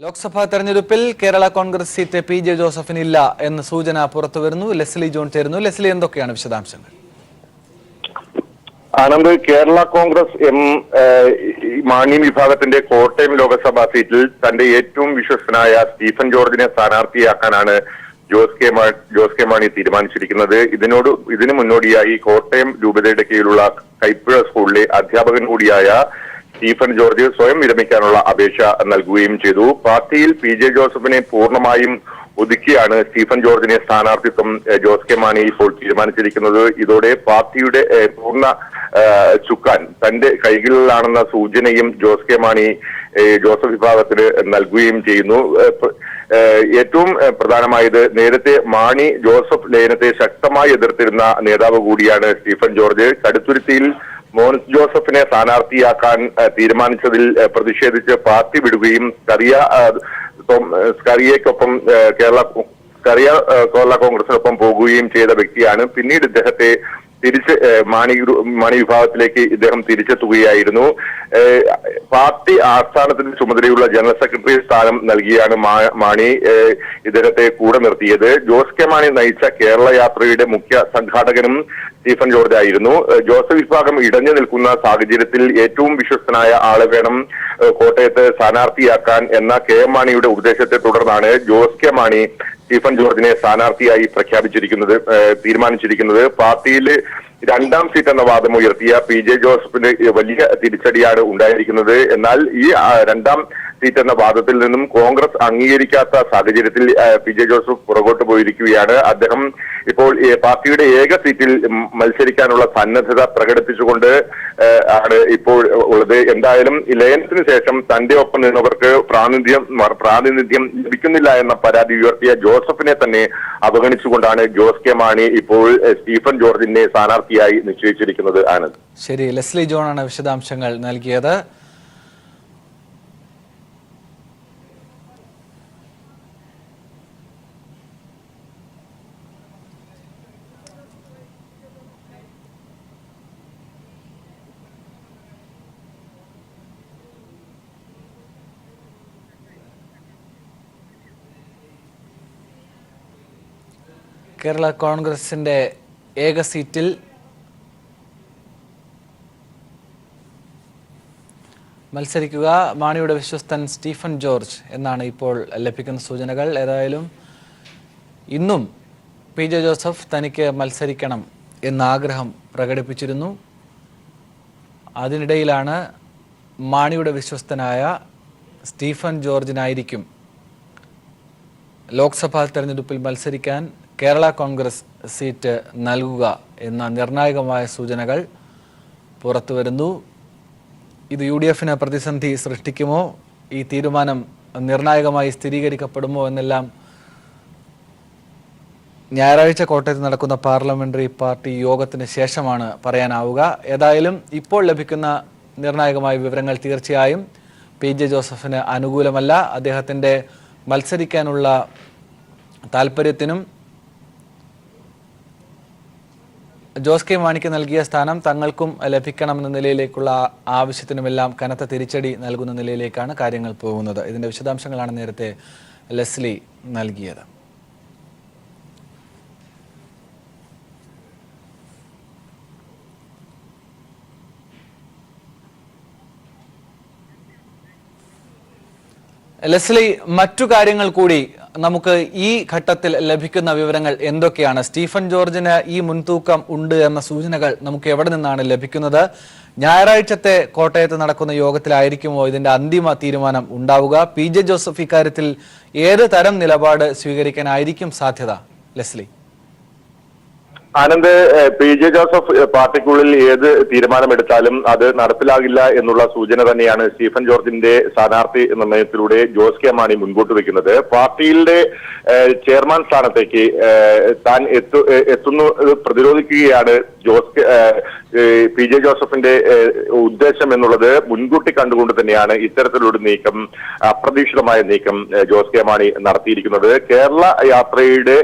ലോക്സഭാ തെരഞ്ഞെടുപ്പിൽ Kerala Congress seat PJ. ജോസഫിനില്ല എന്ന സൂചന പുറത്തുവരുന്നു. ലെസ്ലി ജോൺ ചേരുന്നു. ലെസ്ലി, എന്തൊക്കെയാണ് വിശദാംശങ്ങൾ? ആനന്ദ്, കേരള കോൺഗ്രസ് മാണി വിഭാഗത്തിന്റെ കോട്ടയം ലോക്സഭാ സീറ്റിൽ തന്റെ ഏറ്റവും വിശ്വസ്തനായ സ്റ്റീഫൻ ജോർജിനെ സ്ഥാനാർത്ഥിയാക്കാനാണ് ജോസ് കെ മാണി തീരുമാനിച്ചിരിക്കുന്നത്. ഇതിനു മുന്നോടിയായി കോട്ടയം രൂപതയുടെ കീഴിലുള്ള കൈപ്പുഴ സ്കൂളിലെ അധ്യാപകൻ കൂടിയായ സ്റ്റീഫൻ ജോർജ് സ്വയം വിരമിക്കാനുള്ള അപേക്ഷ നൽകുകയും ചെയ്തു. പാർട്ടിയിൽ പി.ജെ. ജോസഫിനെ പൂർണ്ണമായും ഒതുക്കിയാണ് സ്റ്റീഫൻ ജോർജിനെ സ്ഥാനാർത്ഥിത്വം ജോസ് കെ മാണി ഇപ്പോൾ തീരുമാനിച്ചിരിക്കുന്നത്. ഇതോടെ പാർട്ടിയുടെ പൂർണ്ണ ചുക്കാൻ തന്റെ കൈകളിലാണെന്ന സൂചനയും ജോസ് കെ മാണി ജോസഫ് വിഭാഗത്തിന് നൽകുകയും ചെയ്യുന്നു. ഏറ്റവും പ്രധാനമായത്, നേരത്തെ മാണി ജോസഫ് ലയനത്തെ ശക്തമായി എതിർത്തിരുന്ന നേതാവ് കൂടിയാണ് സ്റ്റീഫൻ ജോർജ്. കടുത്തുരുത്തിയിൽ മോൻസ് ജോസഫിനെ സ്ഥാനാർത്ഥിയാക്കാൻ തീരുമാനിച്ചതിൽ പ്രതിഷേധിച്ച് പാർട്ടി വിടുകയും സ്കറിയയ്ക്കൊപ്പം കേരള കോൺഗ്രസിനൊപ്പം പോകുകയും ചെയ്ത വ്യക്തിയാണ്. പിന്നീട് ഇദ്ദേഹത്തെ തിരിച്ച് മാണി വിഭാഗത്തിലേക്ക് ഇദ്ദേഹം തിരിച്ചെത്തുകയായിരുന്നു. പാർട്ടി ആസ്ഥാനത്തിന് ചുമതലയുള്ള ജനറൽ സെക്രട്ടറി സ്ഥാനം നൽകിയാണ് മാണി ഇദ്ദേഹത്തെ കൂടെ നിർത്തിയത്. ജോസ് കെ മാണി നയിച്ച കേരള യാത്രയുടെ മുഖ്യ സംഘാടകനും സ്റ്റീഫൻ ജോർജ് ആയിരുന്നു. ജോസഫ് വിഭാഗം ഇടഞ്ഞു നിൽക്കുന്ന സാഹചര്യത്തിൽ ഏറ്റവും വിശ്വസ്തനായ ആളെ വേണം കോട്ടയത്ത് സ്ഥാനാർത്ഥിയാക്കാൻ എന്ന കെ എം മാണിയുടെ ഉപദേശത്തെ തുടർന്നാണ് ജോസ് കെ മാണി സ്റ്റീഫൻ ജോർജിനെ സ്ഥാനാർത്ഥിയായി തീരുമാനിച്ചിരിക്കുന്നത്. പാർട്ടിയിൽ രണ്ടാം സീറ്റ് എന്ന വാദം ഉയർത്തിയ പി.ജെ. ജോസഫിന് വലിയ തിരിച്ചടിയാണ് ഉണ്ടായിരിക്കുന്നത്. എന്നാൽ ഈ രണ്ടാം സീറ്റ് എന്ന വാദത്തിൽ നിന്നും കോൺഗ്രസ് അംഗീകരിക്കാത്ത സാഹചര്യത്തിൽ പി.ജെ. ജോസഫ് പുറകോട്ട് പോയിരിക്കുകയാണ്. അദ്ദേഹം ഇപ്പോൾ പാർട്ടിയുടെ ഏക സീറ്റിൽ മത്സരിക്കാനുള്ള സന്നദ്ധത പ്രകടിപ്പിച്ചുകൊണ്ട് ആണ് ഇപ്പോൾ ഉള്ളത്. എന്തായാലും ലയനത്തിന് ശേഷം തന്റെ ഒപ്പം നിന്നവർക്ക് പ്രാതിനിധ്യം ലഭിക്കുന്നില്ല എന്ന പരാതി ഉയർത്തിയ ജോസഫിനെ തന്നെ അവഗണിച്ചുകൊണ്ടാണ് ജോസ് കെ മാണി ഇപ്പോൾ സ്റ്റീഫൻ ജോർജിനെ സ്ഥാനാർത്ഥിയായി നിശ്ചയിച്ചിരിക്കുന്നത്. ആനന്ദ്, ശരി. ലെസ്ലി ജോൺ ആണ് വിശദാംശങ്ങൾ നൽകിയത്. കേരള കോൺഗ്രസിന്റെ ഏക സീറ്റിൽ മത്സരിക്കുക മാണിയുടെ വിശ്വസ്തൻ സ്റ്റീഫൻ ജോർജ് എന്നാണ് ഇപ്പോൾ ലഭിക്കുന്ന സൂചനകൾ. ഏതായാലും ഇന്നും പി.ജെ. ജോസഫ് തനിക്ക് മത്സരിക്കണം എന്ന ആഗ്രഹം പ്രകടിപ്പിച്ചിരുന്നു. അതിനിടയിലാണ് മാണിയുടെ വിശ്വസ്തനായ സ്റ്റീഫൻ ജോർജിനായിരിക്കും ലോക്സഭാ തെരഞ്ഞെടുപ്പിൽ മത്സരിക്കാൻ കേരള കോൺഗ്രസ് സീറ്റ് നൽകുക എന്ന നിർണായകമായ സൂചനകൾ പുറത്തുവരുന്നു. ഇത് യു.ഡി.എഫിന് പ്രതിസന്ധി സൃഷ്ടിക്കുമോ, ഈ തീരുമാനം നിർണായകമായി സ്ഥിരീകരിക്കപ്പെടുമോ എന്നെല്ലാം ഞായറാഴ്ച കോട്ടയത്ത് നടക്കുന്ന പാർലമെന്ററി പാർട്ടി യോഗത്തിന് ശേഷമാണ് പറയാനാവുക. ഏതായാലും ഇപ്പോൾ ലഭിക്കുന്ന നിർണായകമായ വിവരങ്ങൾ തീർച്ചയായും പി.ജെ. ജോസഫിന് അനുകൂലമല്ല. അദ്ദേഹത്തിൻ്റെ മത്സരിക്കാനുള്ള താല്പര്യത്തിനും ജോസ് കെ മാണിക്ക് നൽകിയ സ്ഥാനം തങ്ങൾക്കും ലഭിക്കണമെന്ന നിലയിലേക്കുള്ള ആവശ്യത്തിനുമെല്ലാം കനത്ത തിരിച്ചടി നൽകുന്ന നിലയിലേക്കാണ് കാര്യങ്ങൾ പോകുന്നത്. ഇതിന്റെ വിശദാംശങ്ങളാണ് നേരത്തെ ലെസ്ലി നൽകിയത്. ലെസ്ലി, മറ്റു കാര്യങ്ങൾ കൂടി നമുക്ക് ഈ ഘട്ടത്തിൽ ലഭിക്കുന്ന വിവരങ്ങൾ എന്തൊക്കെയാണ്? സ്റ്റീഫൻ ജോർജിന് ഈ മുൻതൂക്കം ഉണ്ട് എന്ന സൂചനകൾ നമുക്ക് എവിടെ നിന്നാണ് ലഭിക്കുന്നത്? ഞായറാഴ്ചത്തെ കോട്ടയത്ത് നടക്കുന്ന യോഗത്തിലായിരിക്കുമോ ഇതിന്റെ അന്തിമ തീരുമാനം ഉണ്ടാവുക? പി.ജെ. ജോസഫ് ഇക്കാര്യത്തിൽ ഏത് തരം നിലപാട് സ്വീകരിക്കാനായിരിക്കും സാധ്യത? ലെസ്ലി. ആനന്ദ്, പി.ജെ. ജോസഫ് പാർട്ടിക്കുള്ളിൽ ഏത് തീരുമാനമെടുത്താലും അത് നടപ്പിലാകില്ല എന്നുള്ള സൂചന തന്നെയാണ് സ്റ്റീഫൻ ജോർജിന്റെ സ്ഥാനാർത്ഥി നിർണയത്തിലൂടെ ജോസ് കെ മാണി മുൻപോട്ട് വെക്കുന്നത്. പാർട്ടിയുടെ ചെയർമാൻ സ്ഥാനത്തേക്ക് താൻ എത്തുന്നത് പ്രതിരോധിക്കുകയാണ് പി.ജെ. ജോസഫിന്റെ ഉദ്ദേശം എന്നുള്ളത് മുൻകൂട്ടി കണ്ടുകൊണ്ട് തന്നെയാണ് ഇത്തരത്തിലൊരു നീക്കം, അപ്രതീക്ഷിതമായ നീക്കം ജോസ് കെ മാണി നടത്തിയിരിക്കുന്നത്. കേരള യാത്രയുടെ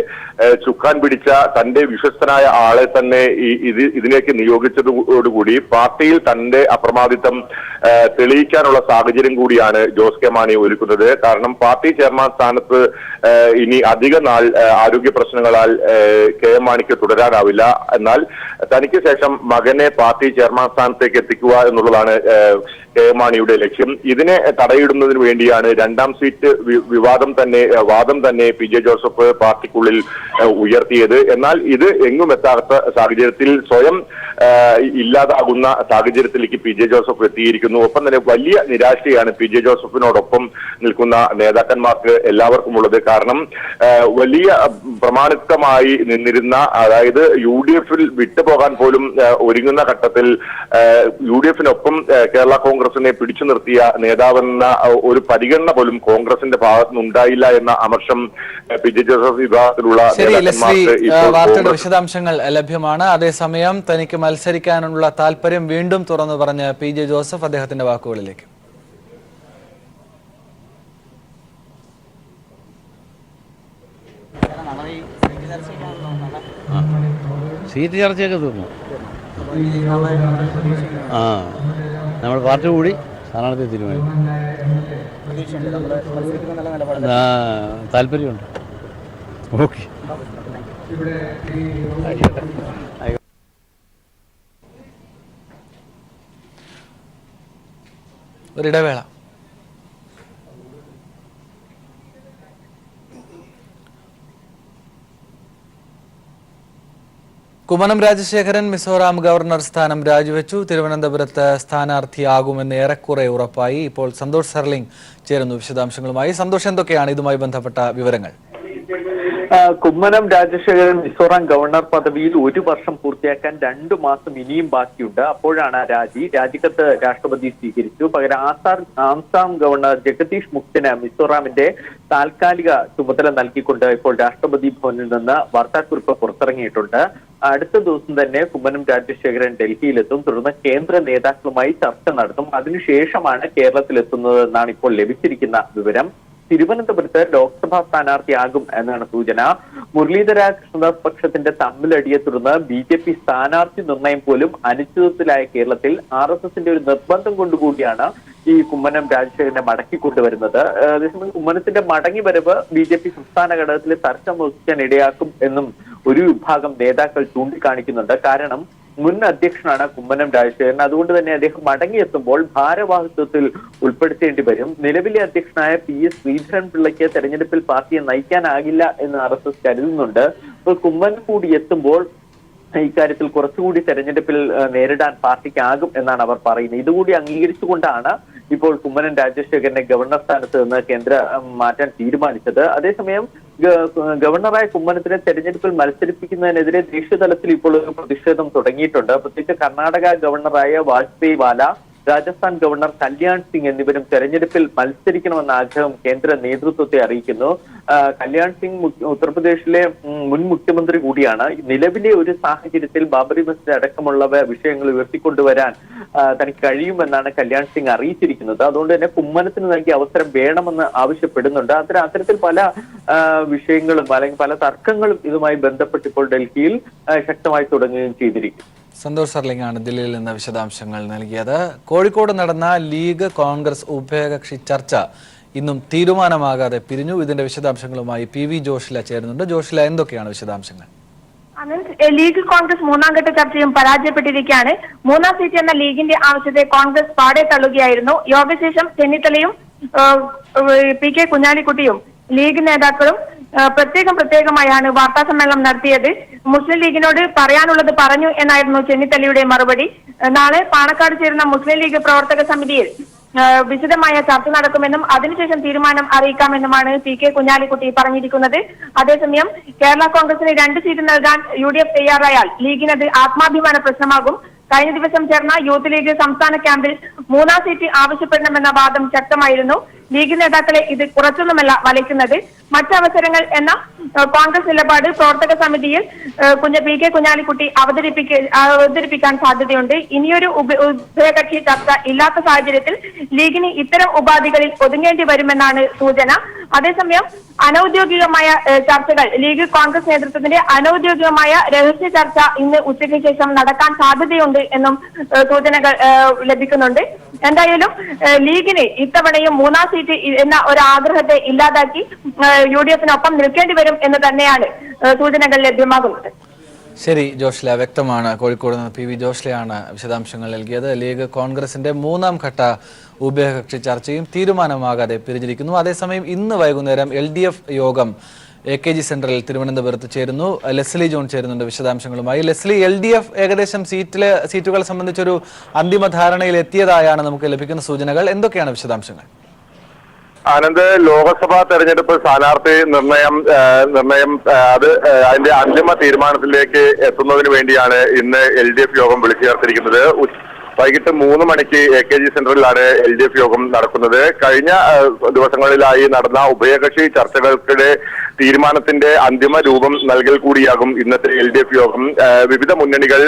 ചുക്കാൻ പിടിച്ച തന്റെ വിശ്വസ്തനായ വിശ്വസ്തനായ ആളെ തന്നെ ഇതിലേക്ക് നിയോഗിച്ചതോടുകൂടി പാർട്ടിയിൽ തന്റെ അപ്രമാദിത്വം തെളിയിക്കാനുള്ള സാഹചര്യം കൂടിയാണ് ജോസ് കെ മാണി ഒരുക്കുന്നത്. കാരണം പാർട്ടി ചെയർമാൻ സ്ഥാനത്ത് ഇനി അധിക നാൾ ആരോഗ്യ പ്രശ്നങ്ങളാൽ കെ എം മാണിക്ക് തുടരാനാവില്ല. എന്നാൽ തനിക്ക് ശേഷം മകനെ പാർട്ടി ചെയർമാൻ സ്ഥാനത്തേക്ക് എത്തിക്കുക എന്നുള്ളതാണ് കെ എം മാണിയുടെ ലക്ഷ്യം. ഇതിനെ തടയിടുന്നതിന് വേണ്ടിയാണ് രണ്ടാം സീറ്റ് വാദം തന്നെ പി ജെ ജോസഫ് പാർട്ടിക്കുള്ളിൽ ഉയർത്തിയത്. എന്നാൽ ഇത് എങ്ങും എത്താത്ത സാഹചര്യത്തിൽ സ്വയം ഇല്ലാതാകുന്ന സാഹചര്യത്തിലേക്ക് പി ജെ ജോസഫ് എത്തിയിരിക്കുന്നു. ഒപ്പം തന്നെ വലിയ നിരാശയാണ് പി ജെ ജോസഫിനോടൊപ്പം നിൽക്കുന്ന നേതാക്കന്മാർക്ക് എല്ലാവർക്കും ഉള്ളത്. കാരണം വലിയ പ്രമാണിത്വമായി നിന്നിരുന്ന, അതായത് UDF-ൽ വിട്ടുപോകാൻ പോലും ഒരുങ്ങുന്ന ഘട്ടത്തിൽ UDF-നൊപ്പം കേരള കോൺഗ്രസിനെ പിടിച്ചു നിർത്തിയ നേതാവെന്ന ഒരു പരിഗണന പോലും കോൺഗ്രസിന്റെ ഭാഗത്തുനിന്ന് ഉണ്ടായില്ല എന്ന അമർഷം പി ജെ ജോസഫ് വിഭാഗത്തിലുള്ള വാർത്തയുടെ വിശദാംശങ്ങൾ ലഭ്യമാണ്. അതേസമയം തനിക്ക് മത്സരിക്കാനുള്ള താല്പര്യം വീണ്ടും തുറന്നു പറഞ്ഞ പി ജെ ജോസഫ് അദ്ദേഹത്തിന്റെ വാക്കുകളിലേക്ക്. സീറ്റ് ചർച്ചയൊക്കെ തീർന്നു. നമ്മൾ പാർട്ടി കൂടി സ്ഥാനാർത്ഥി തീരുമാനിക്കും. താല്പര്യമുണ്ട്. ഓക്കെ, ഒരിടവേള. കുമ്മനം രാജശേഖരൻ മിസോറാം ഗവർണർ സ്ഥാനം രാജിവെച്ചു. തിരുവനന്തപുരത്ത് സ്ഥാനാർത്ഥിയാകുമെന്ന് ഏറെക്കുറെ ഉറപ്പായി. ഇപ്പോൾ സന്തോഷ് സർലിംഗ് ചേരുന്നു വിശദാംശങ്ങളുമായി. സന്തോഷ്, എന്തൊക്കെയാണ് ഇതുമായി ബന്ധപ്പെട്ട വിവരങ്ങൾ? കുമ്മനം രാജശേഖരൻ മിസോറാം ഗവർണർ പദവിയിൽ 1 വർഷം പൂർത്തിയാക്കാൻ 2 മാസം ഇനിയും ബാക്കിയുണ്ട്. അപ്പോഴാണ് രാജിക്കത്ത് രാഷ്ട്രപതി സ്വീകരിച്ചു. പകരം ആസാം ഗവർണർ ജഗദീഷ് മുഖ്തിന് മിസോറാമിന്റെ താൽക്കാലിക ചുമതല നൽകിക്കൊണ്ട് ഇപ്പോൾ രാഷ്ട്രപതി ഭവനിൽ നിന്ന് വാർത്താക്കുറിപ്പ് പുറത്തിറങ്ങിയിട്ടുണ്ട്. അടുത്ത ദിവസം തന്നെ കുമ്മനം രാജശേഖരൻ ഡൽഹിയിലെത്തും. തുടർന്ന് കേന്ദ്ര നേതാക്കളുമായി ചർച്ച നടത്തും. അതിനുശേഷമാണ് കേരളത്തിലെത്തുന്നത് എന്നാണ് ഇപ്പോൾ ലഭിച്ചിരിക്കുന്ന വിവരം. തിരുവനന്തപുരത്ത് ലോക്സഭാ സ്ഥാനാർത്ഥിയാകും എന്നാണ് സൂചന. മുരളീധര കൃഷ്ണദാസ് പക്ഷത്തിന്റെ തമ്മിലടിയെ തുടർന്ന് BJP സ്ഥാനാർത്ഥി നിർണയം പോലും അനിശ്ചിതത്വത്തിലായ കേരളത്തിൽ RSSന്റെ ഒരു നിർബന്ധം കൊണ്ടുകൂടിയാണ് ഈ കുമ്മനം രാജശേഖരനെ മടക്കിക്കൊണ്ടുവരുന്നത്. അതേസമയം കുമ്മനത്തിന്റെ മടങ്ങി വരവ് BJP സംസ്ഥാന ഘടകത്തിലെ തർക്കം വഹിക്കാൻ ഇടയാക്കും എന്നും ഒരു വിഭാഗം നേതാക്കൾ ചൂണ്ടിക്കാണിക്കുന്നുണ്ട്. കാരണം മുൻ അധ്യക്ഷനാണ് കുമ്മനം രാജശേഖരൻ. അതുകൊണ്ട് തന്നെ അദ്ദേഹം മടങ്ങിയെത്തുമ്പോൾ ഭാരവാഹിത്വത്തിൽ ഉൾപ്പെടുത്തേണ്ടി വരും. നിലവിലെ അധ്യക്ഷനായ PS ശ്രീധരൻപിള്ളയ്ക്ക് തെരഞ്ഞെടുപ്പിൽ പാർട്ടിയെ നയിക്കാനാകില്ല എന്ന് RSS കരുതുന്നുണ്ട്. അപ്പോൾ കുമ്മനം കൂടി എത്തുമ്പോൾ ഇക്കാര്യത്തിൽ കുറച്ചുകൂടി തെരഞ്ഞെടുപ്പിൽ നേരിടാൻ പാർട്ടിക്കാകും എന്നാണ് അവർ പറയുന്നത്. ഇതുകൂടി അംഗീകരിച്ചുകൊണ്ടാണ് ഇപ്പോൾ കുമ്മനം രാജശേഖരനെ ഗവർണർ സ്ഥാനത്ത് നിന്ന് കേന്ദ്രം മാറ്റാൻ തീരുമാനിച്ചത്. അതേസമയം ഗവർണറായ കുമ്മനത്തിനെ തെരഞ്ഞെടുപ്പിൽ മത്സരിപ്പിക്കുന്നതിനെതിരെ ദേശീയ തലത്തിൽ ഇപ്പോൾ ഒരു പ്രതിഷേധം തുടങ്ങിയിട്ടുണ്ട്. പ്രത്യേകിച്ച് കർണാടക ഗവർണറായ വാജ്പേയി വാല, രാജസ്ഥാൻ ഗവർണർ കല്യാൺ സിംഗ് എന്നിവരും തെരഞ്ഞെടുപ്പിൽ മത്സരിക്കണമെന്ന ആഗ്രഹം കേന്ദ്ര നേതൃത്വത്തെ അറിയിക്കുന്നു. കല്യാൺ സിംഗ് ഉത്തർപ്രദേശിലെ മുൻ മുഖ്യമന്ത്രി കൂടിയാണ്. നിലവിലെ ഒരു സാഹചര്യത്തിൽ ബാബറി മസ്ജിദ് അടക്കമുള്ള വിഷയങ്ങൾ ഉയർത്തിക്കൊണ്ടുവരാൻ തനിക്ക് കഴിയുമെന്നാണ് കല്യാൺ സിംഗ് അറിയിച്ചിരിക്കുന്നത്. അതുകൊണ്ട് തന്നെ കുമ്മനത്തിന് നൽകിയ അവസരം വേണമെന്ന് ആവശ്യപ്പെടുന്നുണ്ട്. അത്തരത്തിൽ പല വിഷയങ്ങളും അല്ലെങ്കിൽ പല തർക്കങ്ങളും ഇതുമായി ബന്ധപ്പെട്ട് ഇപ്പോൾ ഡൽഹിയിൽ ശക്തമായി തുടങ്ങുകയും ചെയ്തിരിക്കും. സന്തോഷ് സർലിംഗ് ആണ് ദില്ലിയിൽ നിന്ന് വിശദാംശങ്ങൾ നൽകിയത്. കോഴിക്കോട് നടന്ന ലീഗ് കോൺഗ്രസ് ഉഭയകക്ഷി ചർച്ച ഇന്നും തീരുമാനമാകാതെ പിരിഞ്ഞു. ഇതിന്റെ വിശദാംശങ്ങളുമായി PV ജോഷില ചേരുന്നുണ്ട്. ജോഷില, എന്തൊക്കെയാണ് വിശദാംശങ്ങൾ? ലീഗ് കോൺഗ്രസ് 3ാം ഘട്ട ചർച്ചയും പരാജയപ്പെട്ടിരിക്കുകയാണ്. 3ാം സീറ്റ് എന്ന ലീഗിന്റെ ആവശ്യത്തെ കോൺഗ്രസ് പാടെ തള്ളുകയായിരുന്നു. യോഗശേഷം ചെന്നിത്തലയും PK കുഞ്ഞാലിക്കുട്ടിയും ലീഗ് നേതാക്കളും പ്രത്യേകമായാണ് വാർത്താ സമ്മേളനം നടത്തിയത്. മുസ്ലിം ലീഗിനോട് പറയാനുള്ളത് പറഞ്ഞു എന്നായിരുന്നു ചെന്നിത്തലയുടെ മറുപടി. നാളെ പാണക്കാട് ചേരുന്ന മുസ്ലിം ലീഗ് പ്രവർത്തക സമിതിയിൽ വിശദമായ ചർച്ച നടക്കുമെന്നും അതിനുശേഷം തീരുമാനം അറിയിക്കാമെന്നുമാണ് PK കുഞ്ഞാലിക്കുട്ടി പറഞ്ഞിരിക്കുന്നത്. അതേസമയം കേരള കോൺഗ്രസിന് 2 സീറ്റ് നൽകാൻ UDF തയ്യാറായാൽ ലീഗിനത് ആത്മാഭിമാന പ്രശ്നമാകും. കഴിഞ്ഞ ദിവസം ചേർന്ന യൂത്ത് ലീഗ് സംസ്ഥാന ക്യാമ്പിൽ 3ാം സീറ്റ് ആവശ്യപ്പെടണമെന്ന വാദം ശക്തമായിരുന്നു. ലീഗ് നേതാക്കളെ ഇത് കുറച്ചൊന്നുമല്ല വലയ്ക്കുന്നത്. മറ്റവസരങ്ങൾ എന്ന കോൺഗ്രസ് നിലപാട് പ്രവർത്തക സമിതിയിൽ PK കുഞ്ഞാലിക്കുട്ടി അവതരിപ്പിക്കാൻ സാധ്യതയുണ്ട്. ഇനിയൊരു ഉഭയകക്ഷി ചർച്ച ഇല്ലാത്ത സാഹചര്യത്തിൽ ലീഗിന് ഇത്തരം ഉപാധികളിൽ ഒതുങ്ങേണ്ടി വരുമെന്നാണ് സൂചന. അതേസമയം അനൌദ്യോഗികമായ ചർച്ചകൾ ലീഗ് കോൺഗ്രസ് നേതൃത്വത്തിന്റെ അനൌദ്യോഗികമായ രഹസ്യ ചർച്ച ഇന്ന് ഉച്ചയ്ക്ക് ശേഷം നടക്കാൻ സാധ്യതയുണ്ട് എന്നും സൂചനകൾ ലഭിക്കുന്നുണ്ട്. എന്തായാലും ലീഗിന് ഇത്തവണയും 3ാം സീറ്റ് എന്ന ഒരു ആഗ്രഹത്തെ ഇല്ലാതാക്കി UDF-നൊപ്പം നിൽക്കേണ്ടി വരും എന്ന് തന്നെയാണ് സൂചനകൾ ലഭ്യമാകുന്നത്. ശരി ജോഷ്ല, വ്യക്തമാണ്. കോഴിക്കോട് നിന്ന് PV ജോഷ്ലയാണ് വിശദാംശങ്ങൾ നൽകിയത്. ലീഗ് കോൺഗ്രസിന്റെ 3ാം ഘട്ട ഉഭയകക്ഷി ചർച്ചയും തീരുമാനമാകാതെ പിരിഞ്ഞിരിക്കുന്നു. അതേസമയം ഇന്ന് വൈകുന്നേരം LDF യോഗം AKG സെന്ററിൽ തിരുവനന്തപുരത്ത് ചേരുന്നു. ലെസ്ലി ജോൺ ചേരുന്നുണ്ട് വിശദാംശങ്ങളുമായി. ലെസ്ലി, LDF ഏകദേശം സീറ്റുകൾ സംബന്ധിച്ചൊരു അന്തിമ ധാരണയിൽ എത്തിയതായാണ് നമുക്ക് ലഭിക്കുന്ന സൂചനകൾ. എന്തൊക്കെയാണ് വിശദാംശങ്ങൾ? ആനന്ദ്, ലോക്സഭാ തെരഞ്ഞെടുപ്പ് സ്ഥാനാർത്ഥി നിർണയം അത് അതിന്റെ അന്തിമ തീരുമാനത്തിലേക്ക് എത്തുന്നതിന് വേണ്ടിയാണ് ഇന്ന് LDF യോഗം വിളിച്ചു ചേർത്തിരിക്കുന്നത്. വൈകിട്ട് 3 മണിക്ക് AKG സെന്ററിലാണ് LDF യോഗം നടക്കുന്നത്. കഴിഞ്ഞ ദിവസങ്ങളിലായി നടന്ന ഉഭയകക്ഷി ചർച്ചകൾക്കിടെ തീരുമാനത്തിന്റെ അന്തിമ രൂപം നൽകൽ കൂടിയാകും ഇന്നത്തെ LDF യോഗം. വിവിധ മുന്നണികൾ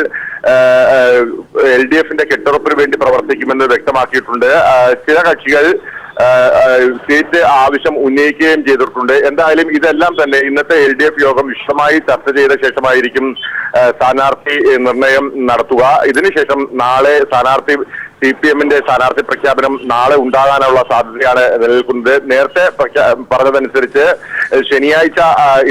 LDF-ന്റെ കെട്ടുറപ്പിന് വേണ്ടി പ്രവർത്തിക്കുമെന്ന് വ്യക്തമാക്കിയിട്ടുണ്ട്. ചില കക്ഷികൾ സീറ്റ് ആവശ്യം ഉന്നയിക്കുകയും ചെയ്തിട്ടുണ്ട്. എന്തായാലും ഇതെല്ലാം തന്നെ ഇന്നത്തെ LDF യോഗം വിശദമായി ചർച്ച ചെയ്ത ശേഷമായിരിക്കും സ്ഥാനാർത്ഥി നിർണയം നടത്തുക. ഇതിനുശേഷം നാളെ CPM-ന്റെ സ്ഥാനാർത്ഥി പ്രഖ്യാപനം നാളെ ഉണ്ടാകാനുള്ള സാധ്യതയാണ് നിലനിൽക്കുന്നത്. നേരത്തെ പറഞ്ഞതനുസരിച്ച് ശനിയാഴ്ച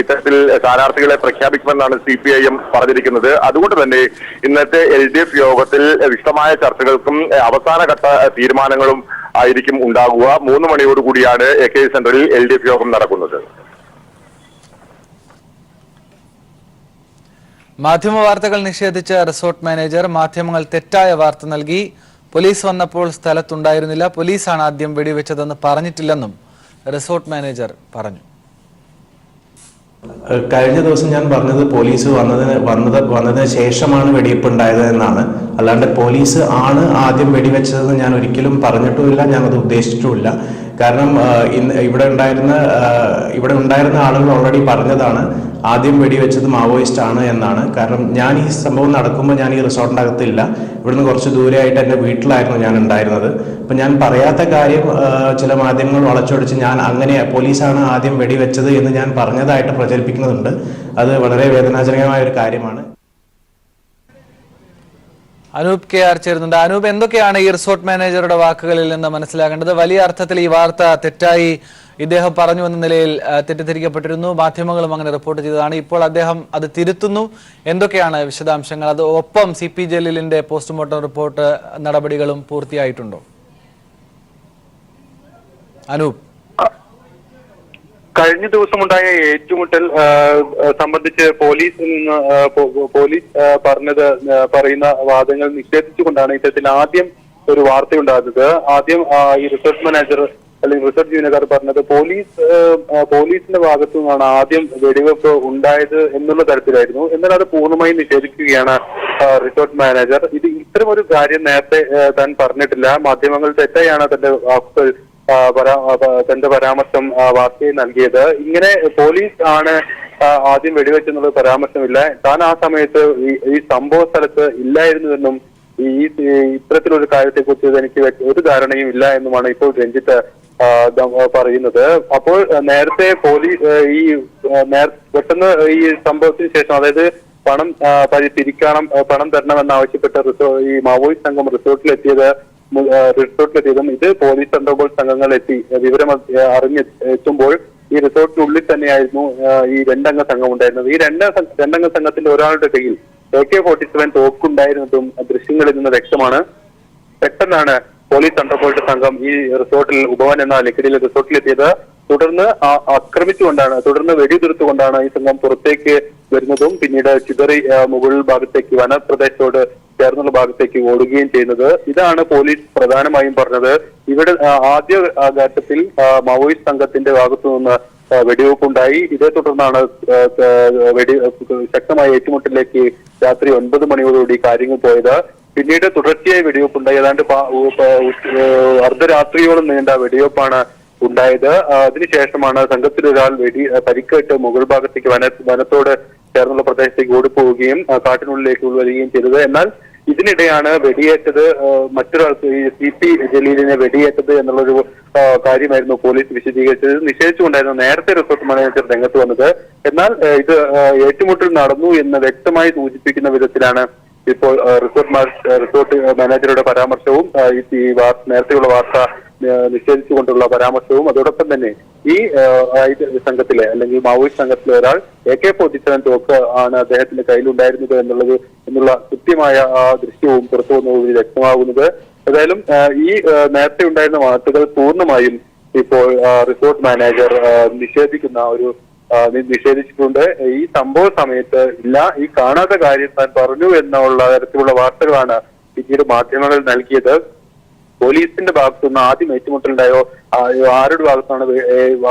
ഇത്തരത്തിൽ സ്ഥാനാർത്ഥികളെ പ്രഖ്യാപിക്കുമെന്നാണ് CPIM പറഞ്ഞിരിക്കുന്നത്. അതുകൊണ്ട് തന്നെ ഇന്നത്തെ LDF യോഗത്തിൽ വിശദമായ ചർച്ചകൾക്കും അവസാനഘട്ട തീരുമാനങ്ങളും ആയിരിക്കും ഉണ്ടാകുക. 3 മണിയോടുകൂടിയാണ് AKG സെന്ററിൽ LDF യോഗം നടക്കുന്നത്. മാധ്യമ വാർത്തകൾ നിഷേധിച്ച റിസോർട്ട് മാനേജർ മാധ്യമങ്ങൾ തെറ്റായ വാർത്ത നൽകി. പോലീസ് വന്നപ്പോൾ സ്ഥലത്തുണ്ടായിരുന്നില്ല. പോലീസാണ് ആദ്യം വെടിവെച്ചതെന്ന് പറഞ്ഞിട്ടില്ലെന്നും റിസോർട്ട് മാനേജർ പറഞ്ഞു. കഴിഞ്ഞ ദിവസം ഞാൻ പറഞ്ഞത് പോലീസ് വന്നതിന് ശേഷമാണ് വെടിവെപ്പ് ഉണ്ടായത് എന്നാണ്. അല്ലാണ്ട് പോലീസ് ആണ് ആദ്യം വെടിവെച്ചതെന്ന് ഞാൻ ഒരിക്കലും പറഞ്ഞിട്ടുമില്ല, ഞാനത് ഉദ്ദേശിച്ചിട്ടുമില്ല. കാരണം ഇവിടെ ഉണ്ടായിരുന്ന ആളുകൾ ഓൾറെഡി പറഞ്ഞതാണ് ആദ്യം വെടിവെച്ചത് മാവോയിസ്റ്റ് ആണ് എന്നാണ്. കാരണം ഞാൻ ഈ സംഭവം നടക്കുമ്പോൾ ഞാൻ ഈ റിസോർട്ടിൻ്റെ അകത്തില്ല, ഇവിടുന്ന് കുറച്ച് ദൂരെയായിട്ട് എൻ്റെ വീട്ടിലായിരുന്നു ഞാൻ ഉണ്ടായിരുന്നത്. അപ്പം ഞാൻ പറയാത്ത കാര്യം ചില മാധ്യമങ്ങൾ വളച്ചൊടിച്ച് ഞാൻ അങ്ങനെ പോലീസാണ് ആദ്യം വെടിവെച്ചത് എന്ന് ഞാൻ പറഞ്ഞതായിട്ട് പ്രചരിപ്പിക്കുന്നുണ്ട്. അത് വളരെ വേദനാജനകമായ ഒരു കാര്യമാണ്. അനൂപ് KR ചേരുന്നുണ്ട്. അനൂപ്, എന്തൊക്കെയാണ് ഈ റിസോർട്ട് മാനേജറുടെ വാക്കുകളിൽ നിന്ന് മനസ്സിലാക്കേണ്ടത്? വലിയ അർത്ഥത്തിൽ ഈ വാർത്ത തെറ്റായി ഇദ്ദേഹം പറഞ്ഞു എന്ന നിലയിൽ തെറ്റിദ്ധരിക്കപ്പെട്ടിരുന്നു. മാധ്യമങ്ങളും അങ്ങനെ റിപ്പോർട്ട് ചെയ്തതാണ്. ഇപ്പോൾ അദ്ദേഹം അത് തിരുത്തുന്നു. എന്തൊക്കെയാണ് വിശദാംശങ്ങൾ? അത് ഒപ്പം CP ജലീലിന്റെ പോസ്റ്റ്മോർട്ടം റിപ്പോർട്ട് നടപടികളും പൂർത്തിയായിട്ടുണ്ടോ? അനൂപ്, കഴിഞ്ഞ ദിവസമുണ്ടായ ഏറ്റുമുട്ടൽ സംബന്ധിച്ച് പോലീസ് പറയുന്ന വാദങ്ങൾ നിഷേധിച്ചുകൊണ്ടാണ് ഇത്തരത്തിൽ ആദ്യം ഒരു വാർത്തയുണ്ടാകുന്നത്. ആദ്യം ഈ റിസോർട്ട് മാനേജർ അല്ലെങ്കിൽ റിസോർട്ട് ജീവനക്കാർ പറഞ്ഞത് പോലീസിന്റെ ഭാഗത്തു നിന്നാണ് ആദ്യം വെടിവെപ്പ് ഉണ്ടായത് എന്നുള്ള തരത്തിലായിരുന്നു. എന്നാൽ അത് പൂർണ്ണമായും നിഷേധിക്കുകയാണ് റിസോർട്ട് മാനേജർ. ഇത്തരം ഒരു കാര്യം നേരത്തെ താൻ പറഞ്ഞിട്ടില്ല. മാധ്യമങ്ങൾ തെറ്റായാണ് തന്റെ പരാമർശം വാർത്തയിൽ നൽകിയത്. ഇങ്ങനെ പോലീസ് ആണ് ആദ്യം വെടിവെച്ചെന്നുള്ള പരാമർശമില്ല. താൻ ആ സമയത്ത് ഈ സംഭവ സ്ഥലത്ത് ഇല്ലായിരുന്നുവെന്നും ഇത്തരത്തിലൊരു കാര്യത്തെക്കുറിച്ച് എനിക്ക് ഒരു ധാരണയും ഇല്ല എന്നുമാണ് ഇപ്പോൾ രഞ്ജിത്ത് പറയുന്നത്. അപ്പോൾ നേരത്തെ പെട്ടെന്ന് ഈ സംഭവത്തിന് ശേഷം, അതായത് പണം തരണമെന്നാവശ്യപ്പെട്ട ഈ മാവോയിസ്റ്റ് സംഘം റിസോർട്ടിലെത്തിയതും ഇത് പോലീസ് അണ്ടർവേൾഡ് സംഘങ്ങൾ വിവരം അറിഞ്ഞെത്തുമ്പോൾ ഈ റിസോർട്ടിനുള്ളിൽ തന്നെയായിരുന്നു ഈ 2 അംഗ സംഘം ഉണ്ടായിരുന്നത്. ഈ 2 അംഗ സംഘത്തിന്റെ ഒരാളുടെ കയ്യിൽ AK-47 തോക്കുണ്ടായിരുന്നതും ദൃശ്യങ്ങളിൽ നിന്ന് വ്യക്തമാണ്. പെട്ടെന്നാണ് പോലീസ് അണ്ടർവേൾഡ് സംഘം ഈ റിസോർട്ടിൽ ഉപവൻ എന്ന ലക്കിടിയിലെ റിസോർട്ടിലെത്തിയത്. തുടർന്ന് വെടിയുതിർത്തുകൊണ്ടാണ് ഈ സംഘം പുറത്തേക്ക് വരുന്നതും പിന്നീട് ചിതറി മുകളിൽ ഭാഗത്തേക്ക് വനപ്രദേശത്തോട് ചേർന്നുള്ള ഭാഗത്തേക്ക് ഓടുകയും ചെയ്യുന്നത്. ഇതാണ് പോലീസ് പ്രധാനമായും പറഞ്ഞത്. ഇവിടെ ആദ്യ ഘട്ടത്തിൽ മാവോയിസ്റ്റ് സംഘത്തിന്റെ ഭാഗത്തു നിന്ന് വെടിവെപ്പുണ്ടായി. ഇതേ തുടർന്നാണ് ശക്തമായ ഏറ്റുമുട്ടലിലേക്ക് രാത്രി 9 മണിയോടുകൂടി കാര്യങ്ങൾ പോയത്. പിന്നീട് തുടർച്ചയായി വെടിവെപ്പുണ്ടായി. ഏതാണ്ട് അർദ്ധരാത്രിയോളം നീണ്ട വെടിവെപ്പാണ് ഉണ്ടായത്. അതിനുശേഷമാണ് സംഘത്തിലൊരാൾ പരിക്കേറ്റ് മുകൾ ഭാഗത്തേക്ക് വനത്തോട് ചേർന്നുള്ള പ്രദേശത്തേക്ക് ഓടിപ്പോവുകയും കാട്ടിനുള്ളിലേക്ക് വരികയും ചെയ്തത്. എന്നാൽ ഇതിനിടെയാണ് വെടിയേറ്റത്, മറ്റൊരാൾക്ക് ഈ CP ജലീലിനെ വെടിയേറ്റത് എന്നുള്ളൊരു കാര്യമായിരുന്നു പോലീസ് വിശദീകരിച്ചത്. നിഷേധിച്ചുകൊണ്ടായിരുന്നു നേരത്തെ റിസോർട്ട് മാനേജർ രംഗത്ത് വന്നത്. എന്നാൽ ഇത് ഏറ്റുമുട്ടൽ നടന്നു എന്ന് വ്യക്തമായി സൂചിപ്പിക്കുന്ന വിധത്തിലാണ് ഇപ്പോൾ റിസോർട്ട് മാനേജറുടെ പരാമർശവും നേരത്തെയുള്ള വാർത്ത നിഷേധിച്ചുകൊണ്ടുള്ള പരാമർശവും. അതോടൊപ്പം തന്നെ ഈ സംഘത്തിലെ അല്ലെങ്കിൽ മാവോയിസ്റ്റ് സംഘത്തിലെ ഒരാൾ AK-47 തോക്ക് ആണ് അദ്ദേഹത്തിന്റെ കയ്യിലുണ്ടായിരുന്നത് എന്നുള്ള കൃത്യമായ ദൃശ്യവും പുറത്തു വന്നതിൽ വ്യക്തമാകുന്നത്. ഏതായാലും ഈ നേരത്തെ ഉണ്ടായിരുന്ന വാർത്തകൾ പൂർണ്ണമായും ഇപ്പോൾ റിസോർട്ട് മാനേജർ നിഷേധിച്ചിട്ടുണ്ട്. ഈ സംഭവ സമയത്ത് ഈ കാണാത്ത കാര്യം താൻ പറഞ്ഞു എന്നുള്ള തരത്തിലുള്ള വാർത്തകളാണ് പിന്നീട് മാധ്യമങ്ങളിൽ നൽകിയത്. പോലീസിന്റെ ഭാഗത്തുനിന്ന് ആദ്യം ഏറ്റുമുട്ടലുണ്ടായോ, ആരുടെ ഭാഗത്താണ്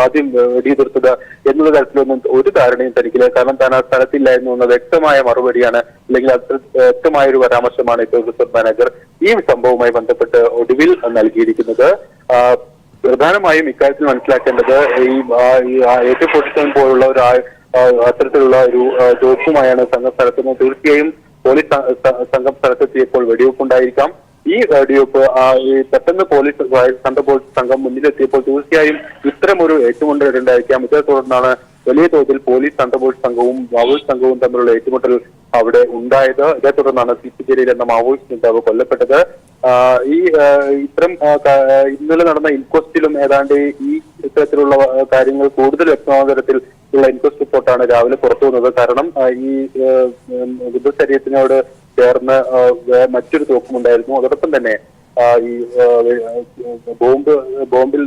ആദ്യം വെടിയുതിർത്തത് എന്നുള്ള തരത്തിലൊന്നും ഒരു ധാരണയും തനിക്കില്ല. കാരണം താൻ ആ സ്ഥലത്തില്ലായിരുന്നു എന്ന വ്യക്തമായ മറുപടിയാണ്, അല്ലെങ്കിൽ വ്യക്തമായ ഒരു പരാമർശമാണ് ഇപ്പോൾ റിസോർട്ട് മാനേജർ ഈ സംഭവവുമായി ബന്ധപ്പെട്ട് ഒടുവിൽ നൽകിയിരിക്കുന്നത്. പ്രധാനമായും ഇക്കാര്യത്തിൽ മനസ്സിലാക്കേണ്ടത് ഈ AK-47 പോലുള്ള ഒരു അത്തരത്തിലുള്ള ഒരു തോക്കുമായാണ് സംഘം സ്ഥലത്തുനിന്ന്. തീർച്ചയായും പോലീസ് സംഘം സ്ഥലത്തെത്തിയപ്പോൾ വെടിവെപ്പുണ്ടായിരിക്കാം. ഈ വെടിവെപ്പ് പെട്ടെന്ന് പോലീസ് സംഘം മുന്നിലെത്തിയപ്പോൾ തീർച്ചയായും ഇത്തരമൊരു ഏറ്റുമുട്ടൽ ഉണ്ടായിരിക്കാം. ഇതേ തുടർന്നാണ് വലിയ തോതിൽ പോലീസ് തണ്ടബോൾട്ട് സംഘവും മാവോയിസ്റ്റ് സംഘവും തമ്മിലുള്ള ഏറ്റുമുട്ടൽ അവിടെ ഉണ്ടായത്. ഇതേ തുടർന്നാണ് CP ജലീൽ എന്ന മാവോയിസ്റ്റ് നേതാവ് കൊല്ലപ്പെട്ടത്. ഇന്നലെ നടന്ന ഇൻക്വസ്റ്റിലും ഏതാണ്ട് ഈ ഇത്തരത്തിലുള്ള കാര്യങ്ങൾ കൂടുതൽ വ്യക്തമാകുന്ന തരത്തിൽ ഉള്ള ഇൻക്വസ്റ്റ് റിപ്പോർട്ടാണ് രാവിലെ പുറത്തു വന്നത്. കാരണം ഈ മൃതശരീരത്തിനോട് ചേർന്ന് മറ്റൊരു തോക്കുമുണ്ടായിരുന്നു. അതോടൊപ്പം തന്നെ ഈ ബോംബിൽ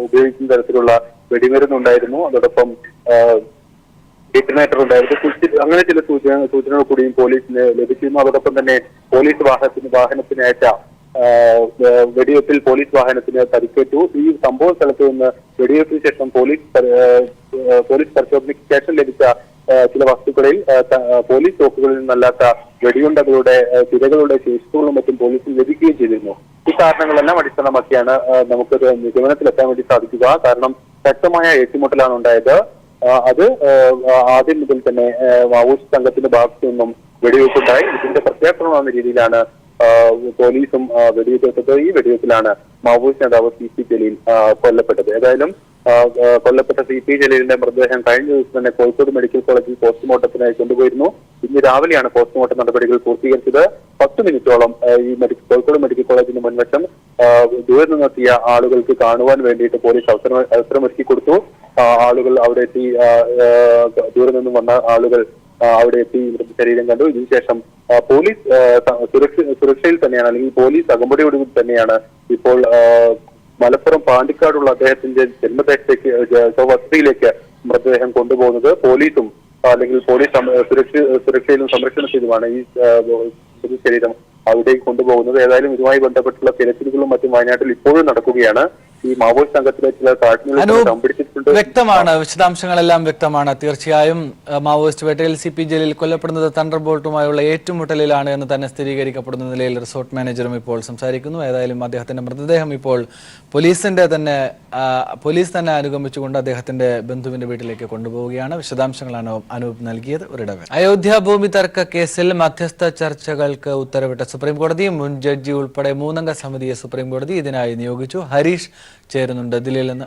ഉപയോഗിക്കുന്ന തരത്തിലുള്ള വെടിമരുന്നുണ്ടായിരുന്നു. അതോടൊപ്പം ഡിറ്റനേറ്റർ ഉണ്ടായിരുന്നു. അങ്ങനെ ചില സൂചനകൾ കൂടിയും പോലീസിന് ലഭിച്ചിരുന്നു. അതോടൊപ്പം തന്നെ പോലീസ് വാഹനത്തിനേറ്റ വെടിവെപ്പിൽ പോലീസ് വാഹനത്തിന് പരിക്കേറ്റു. ഈ സംഭവ സ്ഥലത്ത് നിന്ന് വെടിവെപ്പിന് ശേഷം പോലീസ് പരിശോധനയ്ക്ക് ശേഷം ലഭിച്ച ചില വസ്തുക്കളിൽ പോലീസ് തോക്കുകളിൽ നിന്നല്ലാത്ത വെടിയുണ്ടകളുടെ തിരകളുടെ ശേഷിപ്പുകളും മറ്റും പോലീസിന് ലഭിക്കുകയും ചെയ്തിരുന്നു. ഈ കാരണങ്ങളെല്ലാം അടിസ്ഥാനമാക്കിയാണ് നമുക്കൊരു നിഗമനത്തിലെത്താൻ വേണ്ടി സാധിക്കുക. കാരണം ശക്തമായ ഏറ്റുമുട്ടലാണ് ഉണ്ടായത്. അത് ആദ്യം മുതൽ തന്നെ മാവോയിസ്റ്റ് സംഘത്തിന്റെ ഭാഗത്തു നിന്നും വെടിവെപ്പുണ്ടായി. ഇതിന്റെ പ്രത്യാക്രമണമെന്ന രീതിയിലാണ് പോലീസും വെടിവെച്ചത്. ഈ വെടിവെപ്പിലാണ് മാവോയിസ്റ്റ് നേതാവ് CP ജലീൽ കൊല്ലപ്പെട്ടത്. ഏതായാലും കൊല്ലപ്പെട്ട CP ജലീലിന്റെ മൃതദേഹം കഴിഞ്ഞ ദിവസം തന്നെ കോഴിക്കോട് മെഡിക്കൽ കോളേജിൽ പോസ്റ്റ്മോർട്ടത്തിനായി കൊണ്ടുപോയിരുന്നു. ഇന്ന് രാവിലെയാണ് പോസ്റ്റ്മോർട്ടം നടപടികൾ പൂർത്തീകരിച്ചത്. 10 മിനിറ്റോളം ഈ കോഴിക്കോട് മെഡിക്കൽ കോളേജിന് മുൻവശം ദൂരെ നിന്നെത്തിയ ആളുകൾക്ക് കാണുവാൻ വേണ്ടിയിട്ട് പോലീസ് അവസരമൊരുക്കി കൊടുത്തു. ആളുകൾ അവിടെ എത്തി, ദൂരെ നിന്നും വന്ന ആളുകൾ അവിടെ എത്തി മൃതശരീരം കണ്ടു. ഇതിനുശേഷം പോലീസ് സുരക്ഷയിൽ തന്നെയാണ്, അല്ലെങ്കിൽ പോലീസ് അകമ്പടിയോട് തന്നെയാണ് ഇപ്പോൾ മലപ്പുറം പാണ്ടിക്കാടുള്ള അദ്ദേഹത്തിന്റെ ജന്മദേശത്തേക്ക് വസതിയിലേക്ക് മൃതദേഹം കൊണ്ടുപോകുന്നത്. പോലീസും അല്ലെങ്കിൽ പോലീസ് സുരക്ഷയിലും സംരക്ഷണത്തിലുമാണ് ഈ ശരീരം അവിടേക്ക് കൊണ്ടുപോകുന്നത്. ഏതായാലും ഇതുമായി ബന്ധപ്പെട്ടുള്ള തിരച്ചിലുകളും മറ്റും വയനാട്ടിൽ ഇപ്പോഴും നടക്കുകയാണ്. ഈ മാവോയിസ്റ്റ് സംഘത്തിലെ ചില കാട്ടുപിടിച്ചിട്ടുണ്ട്. വ്യക്തമാണ്, വിശദാംശങ്ങളെല്ലാം വ്യക്തമാണ്. തീർച്ചയായും മാവോയിസ്റ്റ് വേട്ടയിൽ CP ജലീൽ കൊല്ലപ്പെടുന്നത് തണ്ടർബോൾട്ടുമായുള്ള ഏറ്റുമുട്ടലിലാണ് എന്ന് തന്നെ സ്ഥിരീകരിക്കപ്പെടുന്ന നിലയിൽ റിസോർട്ട് മാനേജറും ഇപ്പോൾ സംസാരിക്കുന്നു. ഏതായാലും അദ്ദേഹത്തിന്റെ മൃതദേഹം ഇപ്പോൾ പോലീസ് തന്നെ അനുഗമിച്ചുകൊണ്ട് അദ്ദേഹത്തിന്റെ ബന്ധുവിന്റെ വീട്ടിലേക്ക് കൊണ്ടുപോവുകയാണ്. വിശദാംശങ്ങളാണ് അനൂപ് നൽകിയത്. ഒരിടവേള. അയോധ്യ ഭൂമി തർക്ക കേസിൽ മധ്യസ്ഥ ചർച്ചകൾക്ക് ഉത്തരവിട്ട സുപ്രീംകോടതി മുൻ ജഡ്ജി ഉൾപ്പെടെ 3 അംഗ സമിതിയെ സുപ്രീംകോടതി ഇതിനായി നിയോഗിച്ചു. ഹരീഷ് ചേരുന്നുണ്ട് ദില്ലിയിൽ നിന്ന്.